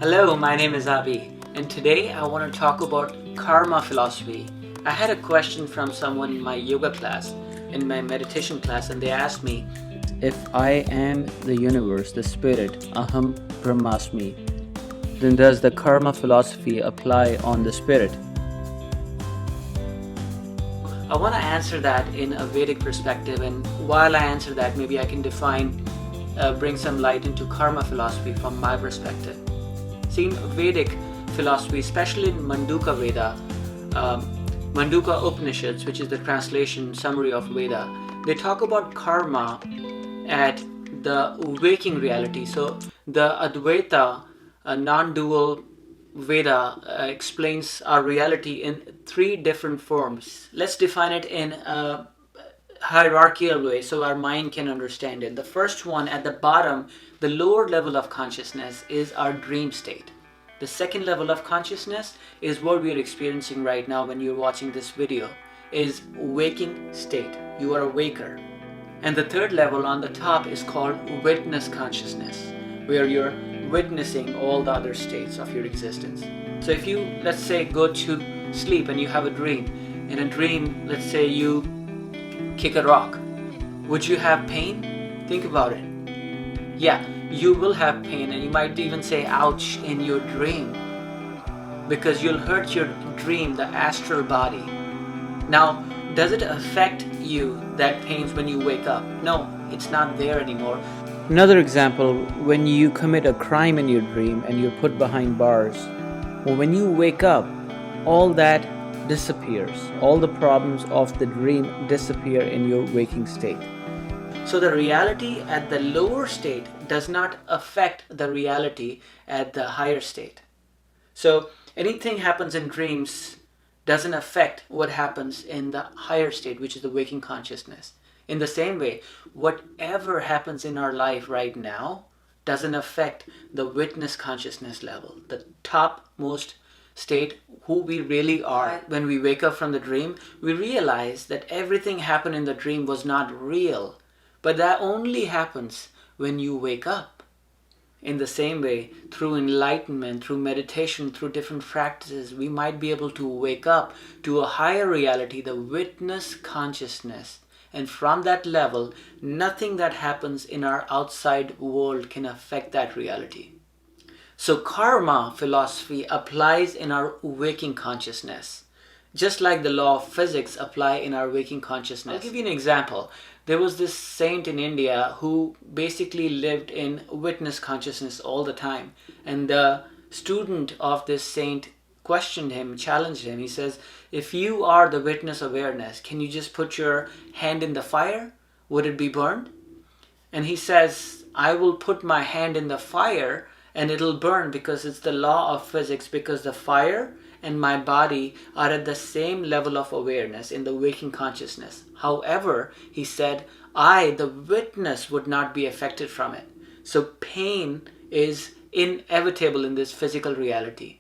Hello, my name is Abhi, and today I want to talk about karma philosophy. I had a question from someone in my yoga class, in my meditation class, and they asked me, if I am the universe, the spirit, Aham Brahmasmi, then does the karma philosophy apply on the spirit? I want to answer that in a Vedic perspective, and while I answer that, maybe I can bring some light into karma philosophy from my perspective. See, in Vedic philosophy, especially in Manduka Veda, Manduka Upanishads, which is the translation summary of Veda, they talk about karma at the waking reality. So the Advaita, non-dual Veda explains our reality in three different forms. Let's define it in a hierarchical way so our mind can understand it. The first one at the bottom, the lower level of consciousness, is our dream state. The second level of consciousness is what we are experiencing right now when you're watching this video, is waking state. You are a waker. And the third level on the top is called witness consciousness, where you're witnessing all the other states of your existence. So if you, let's say, go to sleep and you have a dream, in a dream, let's say you kick a rock, would you have pain? Think about it. Yeah, you will have pain, and you might even say ouch in your dream, because you'll hurt your dream, the astral body. Now, does it affect you, that pains, when you wake up? No, it's not there anymore. Another example, when you commit a crime in your dream and you're put behind bars, well, when you wake up, all that disappears. All the problems of the dream disappear in your waking state. So the reality at the lower state does not affect the reality at the higher state. So anything happens in dreams doesn't affect what happens in the higher state, which is the waking consciousness. In the same way, whatever happens in our life right now doesn't affect the witness consciousness level, the topmost state, who we really are. When we wake up from the dream, we realize that everything happened in the dream was not real, but that only happens when you wake up. In the same way, through enlightenment, through meditation, through different practices, we might be able to wake up to a higher reality, the witness consciousness. And from that level, nothing that happens in our outside world can affect that reality. So karma philosophy applies in our waking consciousness, just like the law of physics apply in our waking consciousness. I'll give you an example. There was this saint in India who basically lived in witness consciousness all the time. And the student of this saint questioned him, challenged him. He says, if you are the witness awareness, can you just put your hand in the fire? Would it be burned? And he says, I will put my hand in the fire and it'll burn, because it's the law of physics, because the fire and my body are at the same level of awareness in the waking consciousness. However, he said, I, the witness, would not be affected from it. So pain is inevitable in this physical reality.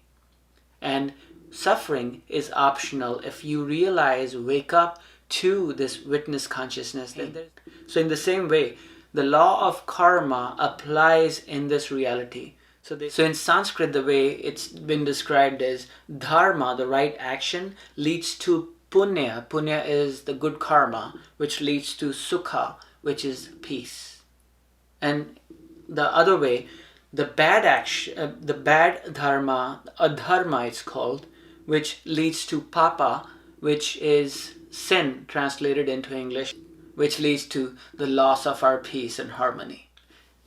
And suffering is optional if you realize, wake up to this witness consciousness. So in the same way, the law of karma applies in this reality. So in Sanskrit, the way it's been described is dharma, the right action, leads to punya. Punya is the good karma, which leads to sukha, which is peace. And the other way, the bad action, the bad dharma, adharma it's called, which leads to papa, which is sin translated into English, which leads to the loss of our peace and harmony.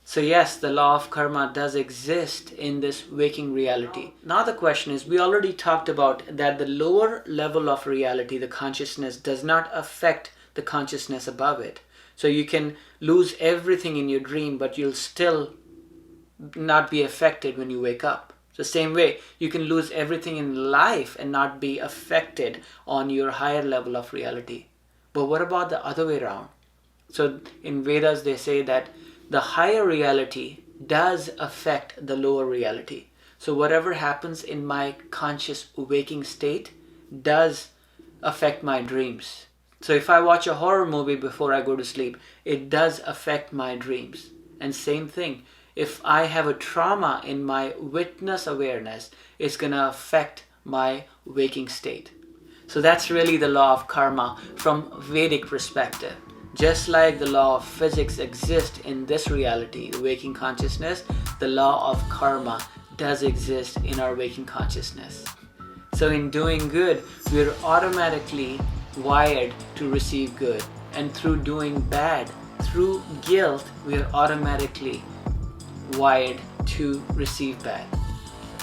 So yes, the law of karma does exist in this waking reality. Now the question is, we already talked about that the lower level of reality, the consciousness, does not affect the consciousness above it. So you can lose everything in your dream, but you'll still not be affected when you wake up. The same way, you can lose everything in life and not be affected on your higher level of reality. But what about the other way around? So in Vedas, they say that the higher reality does affect the lower reality. So whatever happens in my conscious waking state does affect my dreams. So if I watch a horror movie before I go to sleep, it does affect my dreams. And same thing, If I have a trauma in my witness awareness, it's going to affect my waking state. So that's really the law of karma from Vedic perspective. Just like the law of physics exists in this reality, the waking consciousness, the law of karma does exist in our waking consciousness. So in doing good, we're automatically wired to receive good. And through doing bad, through guilt, we're automatically wired to receive bad.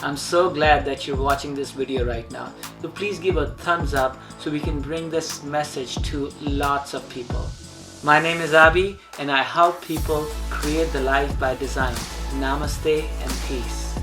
I'm so glad that you're watching this video right now. So please give a thumbs up so we can bring this message to lots of people. My name is Abhi and I help people create the life by design. Namaste and peace.